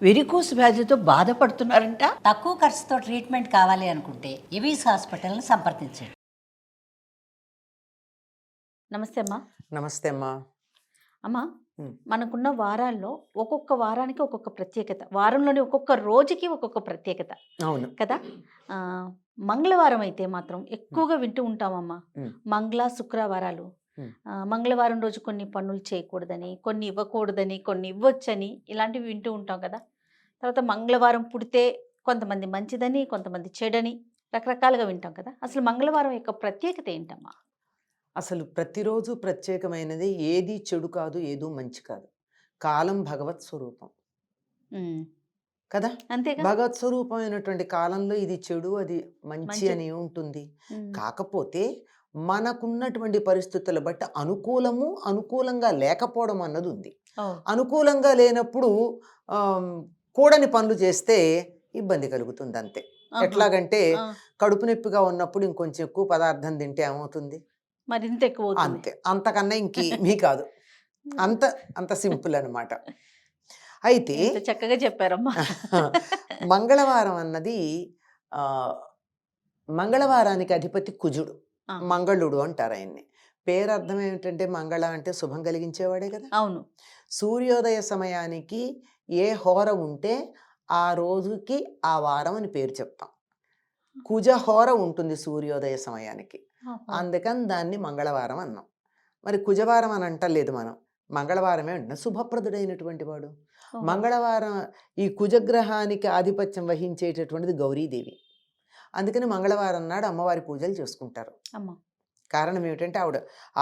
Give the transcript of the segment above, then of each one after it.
Varicose వ్యాధితో బాధపడుతున్నారంట. తక్కువ ఖర్చుతో ట్రీట్మెంట్ కావాలి అనుకుంటే ఎవిస్ హాస్పిటల్ని సంప్రదించండి. నమస్తే అమ్మా. నమస్తే అమ్మా. అమ్మా, మనకున్న వారాల్లో ఒక్కొక్క వారానికి ఒక్కొక్క ప్రత్యేకత, వారంలోని ఒక్కొక్క రోజుకి ఒక్కొక్క ప్రత్యేకత అవును కదా. మంగళవారం అయితే మాత్రం ఎక్కువగా వింటూ ఉంటామమ్మా. మంగళ శుక్రవారాలు, మంగళవారం రోజు కొన్ని పనులు చేయకూడదని, కొన్ని ఇవ్వకూడదని, కొన్ని ఇవ్వచ్చని, ఇలాంటివి వింటూ ఉంటాం కదా. తర్వాత మంగళవారం పుడితే కొంతమంది మంచిదని, కొంతమంది చెడని, రకరకాలుగా వింటాం కదా. అసలు మంగళవారం యొక్క ప్రత్యేకత ఏంటమ్మా? అసలు ప్రతిరోజు ప్రత్యేకమైనది. ఏది చెడు కాదు, ఏదో మంచి కాదు. కాలం భగవత్ స్వరూపం కదా. అంతేగా. భగవత్ స్వరూపమైనటువంటి కాలంలో ఇది చెడు, అది మంచి అని ఉంటుంది. కాకపోతే మనకున్నటువంటి పరిస్థితుల బట్టి అనుకూలము, అనుకూలంగా లేకపోవడం అన్నది ఉంది. అనుకూలంగా లేనప్పుడు కూడని పనులు చేస్తే ఇబ్బంది కలుగుతుంది అంతే. ఎట్లాగంటే కడుపు నొప్పిగా ఉన్నప్పుడు ఇంకొంచెం ఎక్కువ పదార్థం తింటే ఏమవుతుంది? మరింత ఎక్కువ అంతే, అంతకన్నా ఇంకేమీ కాదు. అంత అంత సింపుల్ అనమాట. అయితే చక్కగా చెప్పారమ్మా. మంగళవారం అన్నది మంగళవారానికి అధిపతి కుజుడు, మంగళుడు అంటారు ఆయన్ని. పేరు అర్థం ఏమిటంటే మంగళ అంటే శుభం కలిగించేవాడే కదా. అవును. సూర్యోదయ సమయానికి ఏ హోర ఉంటే ఆ రోజుకి ఆ వారం అని పేరు చెప్తాం. కుజ హోర ఉంటుంది సూర్యోదయ సమయానికి, అందుకని దాన్ని మంగళవారం అన్నాం. మరి కుజవారం అని అంటలేదు మనం, మంగళవారమే అంటున్నాం. శుభప్రదుడైనటువంటి వాడు మంగళవారం. ఈ కుజగ్రహానికి ఆధిపత్యం వహించేటటువంటిది గౌరీదేవి. అందుకని మంగళవారం నాడు అమ్మవారి పూజలు చేసుకుంటారు. కారణం ఏమిటంటే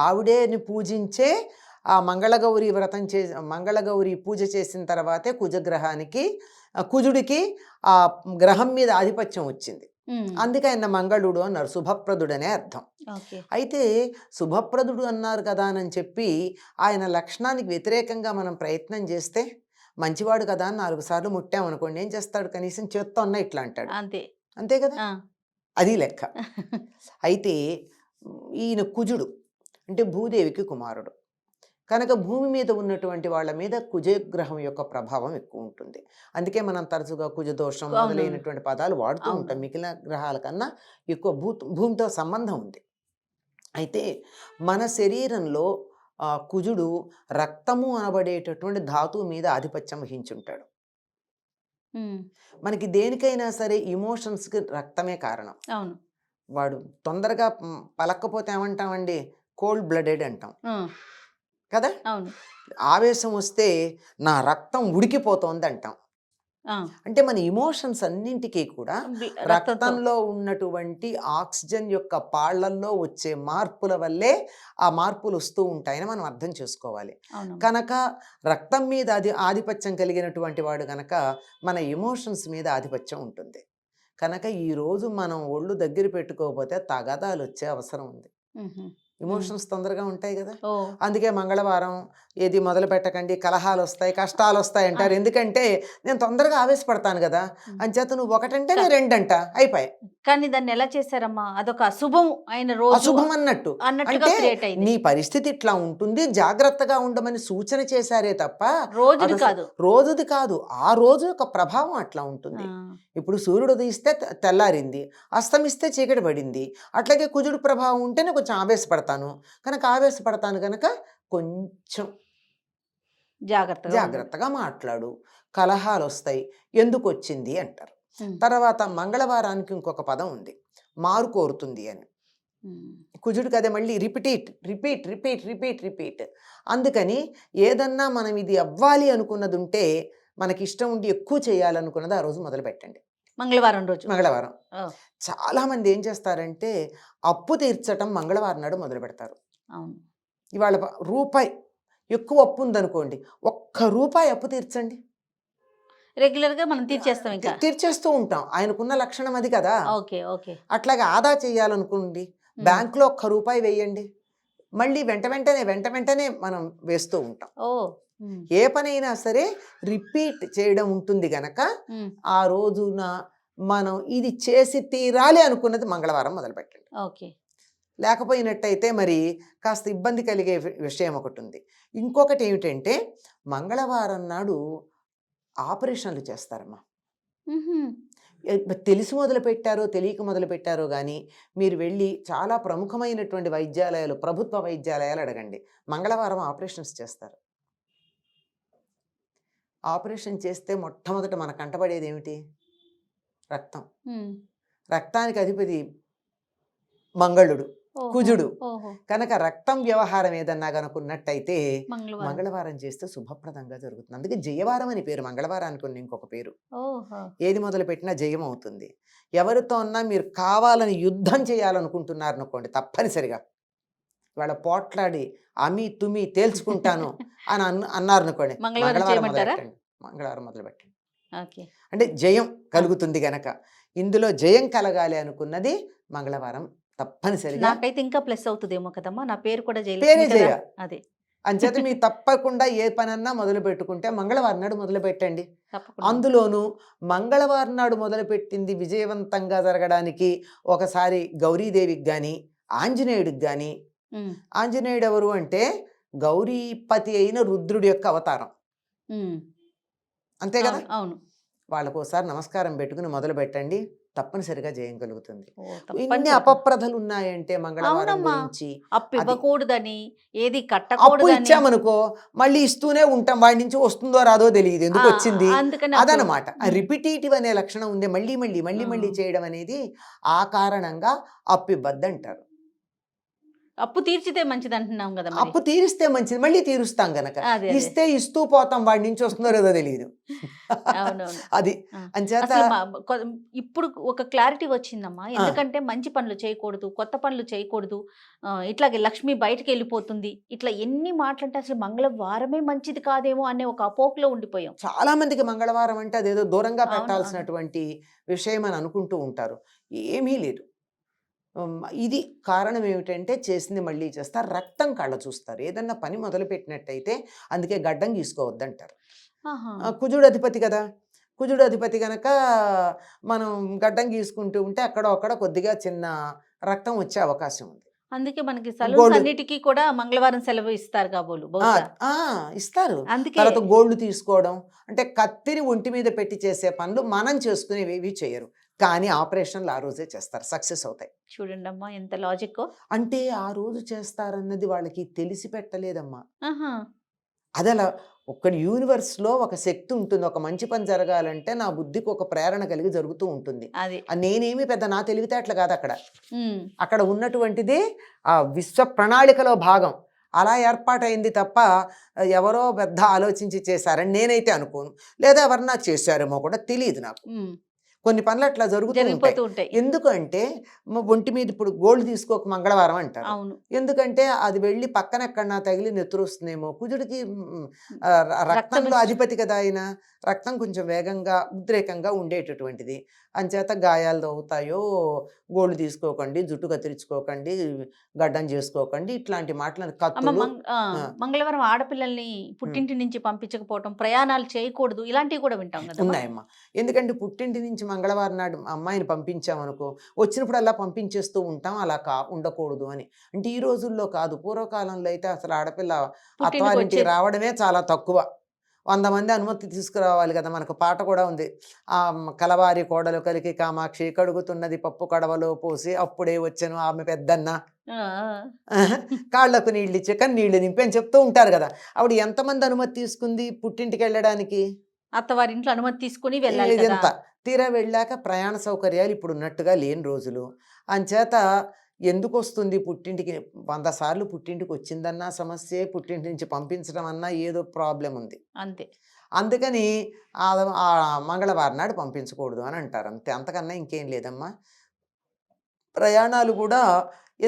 ఆవిడేని పూజించే ఆ మంగళగౌరి వ్రతం మంగళగౌరి పూజ చేసిన తర్వాతే కుజగ్రహానికి, కుజుడికి ఆ గ్రహం మీద ఆధిపత్యం వచ్చింది. అందుకే ఆయన మంగళుడు అన్నారు, శుభప్రదుడనే అర్థం. అయితే శుభప్రదుడు అన్నారు కదా అని చెప్పి ఆయన లక్షణానికి వ్యతిరేకంగా మనం ప్రయత్నం చేస్తే, మంచివాడు కదా అని 4 సార్లు ముట్టామనుకోండి, ఏం చేస్తాడు? కనీసం చేత్తో అన్న ఇట్లా అంటాడు. అంతే కదా, అది లెక్క. అయితే ఈయన కుజుడు అంటే భూదేవికి కుమారుడు కనుక భూమి మీద ఉన్నటువంటి వాళ్ళ మీద కుజగ్రహం యొక్క ప్రభావం ఎక్కువ ఉంటుంది. అందుకే మనం తరచుగా కుజదోషం మొదలైనటువంటి పదాలు వాడుతూ ఉంటాం. మిగిలిన గ్రహాల కన్నా ఎక్కువ భూమితో సంబంధం ఉంది. అయితే మన శరీరంలో కుజుడు రక్తము అనబడేటటువంటి ధాతువు మీద ఆధిపత్యం వహించుంటాడు. మనకి దేనికైనా సరే ఇమోషన్స్కి రక్తమే కారణం. వాడు తొందరగా పలక్కపోతే ఏమంటామండి? కోల్డ్ బ్లడెడ్ అంటాం కదా. ఆవేశం వస్తే నా రక్తం ఉడికిపోతోంది అంటాం. అంటే మన ఇమోషన్స్ అన్నింటికీ కూడా రక్తంలో ఉన్నటువంటి ఆక్సిజన్ యొక్క పాళ్లల్లో వచ్చే మార్పుల వల్లే ఆ మార్పులు వస్తూ ఉంటాయని మనం అర్థం చేసుకోవాలి. కనుక రక్తం మీద ఆధిపత్యం కలిగినటువంటి వాడు కనుక మన ఎమోషన్స్ మీద ఆధిపత్యం ఉంటుంది. కనుక ఈరోజు మనం ఒళ్ళు దగ్గర పెట్టుకోకపోతే తగాదాలు వచ్చే అవసరం ఉంది. ఎమోషన్స్ తొందరగా ఉంటాయి కదా. అందుకే మంగళవారం ఏది మొదలు పెట్టకండి, కలహాలు వస్తాయి, కష్టాలు వస్తాయి అంటారు. ఎందుకంటే నేను తొందరగా ఆవేశపడతాను కదా, అంచేత నువ్వు ఒకటంటే నేను 2 అంట అయిపోయాయి. కానీ దాన్ని ఎలా చేశారమ్మా? అదొక అశుభం అయిన రోజు, అశుభం అన్నట్టు. అంటే నీ పరిస్థితి ఇట్లా ఉంటుంది, జాగ్రత్తగా ఉండమని సూచన చేశారే తప్ప రోజుది కాదు. ఆ రోజు యొక్క ప్రభావం అట్లా ఉంటుంది. ఇప్పుడు సూర్యుడు ఉదయిస్తే తెల్లారింది, అస్తమిస్తే చీకటి పడింది. అట్లాగే కుజుడు ప్రభావం ఉంటేనే కొంచెం ఆవేశపడతాను. ఆవేశపడతాను కనుక కొంచెం జాగ్రత్తగా మాట్లాడు. కలహాలు వస్తాయి, ఎందుకు వచ్చింది అంటారు. తర్వాత మంగళవారానికి ఇంకొక పదం ఉంది, మారు కోరుతుంది అని. కుజుడికి అదే మళ్ళీ రిపీట్. అందుకని ఏదన్నా మనం ఇది అవ్వాలి అనుకున్నది ఉంటే, మనకి ఇష్టం ఉండి ఎక్కువ చేయాలనుకున్నది ఆ రోజు మొదలు పెట్టండి. మంగళవారం చాలా మంది ఏం చేస్తారంటే అప్పు తీర్చటం మంగళవారం నాడు మొదలు పెడతారు. ఇవాళ రూపాయి ఎక్కువ అప్పు ఉందనుకోండి, ₹1 అప్పు తీర్చండి. రెగ్యులర్ గా మనం తీర్చేస్తూ ఉంటాం. ఆయనకున్న లక్షణం అది కదా. అట్లాగే ఆదా చేయాలనుకోండి, బ్యాంకులో ₹1 వేయండి. మళ్ళీ వెంట వెంటనే మనం వేస్తూ ఉంటాం. ఏ పనైనా సరే రిపీట్ చేయడం ఉంటుంది గనక ఆ రోజున మనం ఇది చేసి తీరాలి అనుకున్నది మంగళవారం మొదలు పెట్టండి. లేకపోయినట్టయితే మరి కాస్త ఇబ్బంది కలిగే విషయం ఒకటి ఉంది. ఇంకొకటి ఏమిటంటే మంగళవారం నాడు ఆపరేషన్లు చేస్తారమ్మా. మ్హూ. తెలిసి మొదలు పెట్టారో తెలియక మొదలు పెట్టారో కానీ మీరు వెళ్ళి చాలా ప్రముఖమైనటువంటి వైద్యాలయాలు, ప్రభుత్వ వైద్యాలయాలు అడగండి, మంగళవారం ఆపరేషన్స్ చేస్తారు. ఆపరేషన్ చేస్తే మొట్టమొదట మన కంటపడేది ఏమిటి? రక్తం. మ్. రక్తానికి అధిపతి మంగళుడు, ఓహో. కుజుడు. ఓహో. కనుక రక్తం వ్యవహారం ఏదన్నా కనుకున్నట్టయితే మంగళవారం. మంగళవారం చేస్తే శుభప్రదంగా జరుగుతుంది. అందుకే జయవారం అని పేరు. మంగళవారానికి ఉన్న ఇంకొక పేరు. ఓహో. ఏది మొదలు పెట్టినా జయం అవుతుంది. ఎవరితో అన్నా మీరు కావాలని యుద్ధం చేయాలనుకుంటున్నారు అనుకోండి, తప్పనిసరిగా వాళ్ళ పోట్లాడి అమి తుమి తేల్చుకుంటాను అని అన్నారు అనుకోండి, మంగళవారం చేయమంటారా? మంగళవారం మొదలు పెట్టండి. ఓకే. అంటే జయం కలుగుతుంది గనక. ఇందులో జయం కలగాలి అనుకున్నది మంగళవారం తప్పనిసరిగా. నాకైతే ఇంకా ప్లస్ అవుతుందేమో కదమ్మా, నా పేరు కూడా పేరే జయలక్ష్మి కదా. జయ. అదే అంచేత మీరు తప్పకుండా ఏ పనన్నా మొదలు పెట్టుకుంటే మంగళవారం నాడు మొదలు పెట్టండి. తప్పకుండా. అందులోనూ మంగళవారం నాడు మొదలుపెట్టింది విజయవంతంగా జరగడానికి ఒకసారి గౌరీదేవికి కానీ ఆంజనేయుడికి కానీ. మ్. ఆంజనేయుడు ఎవరు అంటే గౌరీపతి అయిన రుద్రుడి యొక్క అవతారం, మ్. అంతే కదా. అవును, అవును. వాళ్ళకు ఒకసారి నమస్కారం పెట్టుకుని మొదలు పెట్టండి, తప్పనిసరిగా జయం కలుగుతుంది. ఓ, ఇన్ని తప్పనిసరి. అపప్రథలు ఉన్నాయంటే మంగళవారం అవునమ్మా. గురించి. అప్పు ఇవ్వకూడదని, ఏది అప్పు కట్టకూడదని. ఇచ్చామనుకో మళ్ళీ ఇస్తూనే ఉంటాం, వాడి నుంచి వస్తుందో రాదో తెలియదు, ఎందుకు వచ్చింది అందుకని అదనమాట. రిపిటేటివ్ అనే లక్షణం ఉంది, మళ్ళీ మళ్ళీ మళ్ళీ మళ్ళీ చేయడం అనేది. ఆ కారణంగా అప్పు ఇవ్వద్దు అంటారు. అప్పు తీర్చితే మంచిది అంటున్నాం కదా మరి. అప్పు తీరిస్తే మంచిది, మళ్ళీ తీరుస్తాం గనక. అదే, అదే. ఇస్తే ఇస్తూ పోతాం, వాడి నుంచి వస్తుందో లేదో తెలియదు. అవునవును. అది ఆ. అంచేత అసలు ఇప్పుడు ఒక క్లారిటీ వచ్చిందమ్మా. ఎందుకంటే మంచి పనులు చేయకూడదు, కొత్త పనులు చేయకూడదు, ఇట్లాగే లక్ష్మి బయటకు వెళ్ళిపోతుంది, ఇట్లా ఎన్ని మాటలంటే అసలు మంగళవారమే మంచిది కాదేమో అనే ఒక అపోహలో ఉండిపోయాం. చాలా మందికి మంగళవారం అంటే అదేదో దూరంగా అవును, పెట్టాల్సినటువంటి విషయం అని అనుకుంటూ ఉంటారు. ఏమీ లేదు. ఇది కారణం ఏమిటంటే చేసింది మళ్ళీ చేస్తారు, రక్తం కళ్ళ చూస్తారు. ఏదన్నా పని మొదలు పెట్టినట్టయితే అందుకే గడ్డం గీసుకోవద్దంటారు. ఆహా. కుజుడు అధిపతి కదా. కుజుడు అధిపతి కనుక మనం గడ్డం గీసుకుంటూ ఉంటే అక్కడ కొద్దిగా చిన్న రక్తం వచ్చే అవకాశం ఉంది. అందుకే మనకి సలూన్స్ అన్నిటికీ కూడా మంగళవారం సెలవు ఇస్తారు కాబోలు బహుశా. ఇస్తారు. అందుకే తర్వాత గోల్డ్ తీసుకోవడం అంటే కత్తిని ఒంటి మీద పెట్టి చేసే పనులు మనం చేసుకునేవి చేయరు, కానీ ఆపరేషన్లు ఆ రోజే చేస్తారు, సక్సెస్ అవుతాయి. చూడండి అమ్మా ఎంత లాజిక్. అంటే ఆ రోజు చేస్తారన్నది వాళ్ళకి తెలిసి పెట్టలేదమ్మా. ఆహా. అది అలా ఒక యూనివర్స్లో ఒక శక్తి ఉంటుంది. ఒక మంచి పని జరగాలంటే నా బుద్ధికి ఒక ప్రేరణ కలిగి జరుగుతూ ఉంటుంది. అది నేనేమి పెద్ద నా తెలివితేటలు కాదు, ఉమ్. అక్కడ ఉన్నటువంటిది ఆ విశ్వ ప్రణాళికలో భాగం. అలా ఏర్పాటైంది తప్ప ఎవరో పెద్ద ఆలోచించి చేశారని నేనైతే అనుకోను, లేదా ఎవరన్నా చేశారేమో కూడా తెలియదు నాకు. ఉమ్. కొన్ని పనులు అట్లా జరిగిపోతూ ఉంటాయి. ఎందుకంటే ఒంటి మీద ఇప్పుడు గోల్డ్ తీసుకోక మంగళవారం అంటారు. అవును. ఎందుకంటే అది వెళ్ళి పక్కన ఎక్కడన్నా తగిలి నెత్తురు వస్తుందేమో. కుజుడికి రక్తంలో అధిపతి కదా ఆయన. రక్తం కొంచెం వేగంగా ఉద్రేకంగా ఉండేటటువంటిది. అంచేత గాయాలు అవుతాయో, గోల్డ్ తీసుకోకండి, జుట్టు కత్తిరించుకోకండి, గడ్డం చేసుకోకండి, ఇట్లాంటి మాటలు కత్తులు. మంగళవారం ఆడపిల్లల్ని పుట్టింటి నుంచి పంపించకపోవటం, ప్రయాణాలు చేయకూడదు, ఇలాంటివి కూడా వింటాం కదా. ఉన్నాయమ్మా. ఎందుకంటే పుట్టింటి నుంచి మంగళవారం నాడు అమ్మాయిని పంపించామనుకో, వచ్చినప్పుడల్లా పంపించేస్తూ ఉంటాం, అలా ఉండకూడదు అని. అంటే ఈ రోజుల్లో కాదు, పూర్వకాలంలో అయితే అసలు ఆడపిల్ల అత్తవారింటికి రావడమే చాలా తక్కువ. 100 మంది అనుమతి తీసుకురావాలి కదా. మనకు పాట కూడా ఉంది, ఆ కలవారి కోడలు కలికి కామాక్షి కడుగుతున్నది పప్పు కడవలో పోసి అప్పుడే వచ్చాను ఆమె పెద్దన్న, కాళ్లకు నీళ్ళు ఇచ్చే కానీ నీళ్లు నింపి అని చెప్తూ ఉంటారు కదా. ఆవిడ ఎంతమంది అనుమతి తీసుకుంది పుట్టింటికి వెళ్ళడానికి? అత్తవారింట్లో అనుమతి తీసుకుని వెళ్ళాలి కదా. ఎంత తీరా వెళ్ళాక ప్రయాణ సౌకర్యాలు ఇప్పుడు ఉన్నట్టుగా లేని రోజులు. అంచేత ఎందుకు వస్తుంది పుట్టింటికి? 100 సార్లు పుట్టింటికి వచ్చిందన్నా సమస్యే, పుట్టింటి నుంచి పంపించడం అన్నా ఏదో ప్రాబ్లం ఉంది. అంతే. అందుకని ఆ మంగళవారం నాడు పంపించకూడదు అని అంటారు, అంతే. అంతకన్నా ఇంకేం లేదమ్మా. ప్రయాణాలు కూడా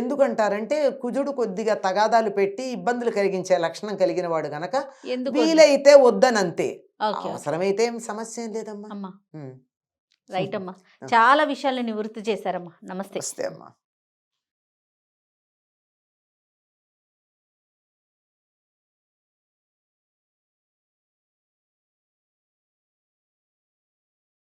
ఎందుకంటారంటే కుజుడు కొద్దిగా తగాదాలు పెట్టి ఇబ్బందులు కలిగించే లక్షణం కలిగిన వాడు గనక వీలైతే వద్దనంతే. అవసరమైతే ఏం సమస్య ఏం లేదమ్మా. రైట్ అమ్మా. చాలా విషయాలను నివృత్తి చేశారమ్మా. నమస్తే. నమస్తే అమ్మా.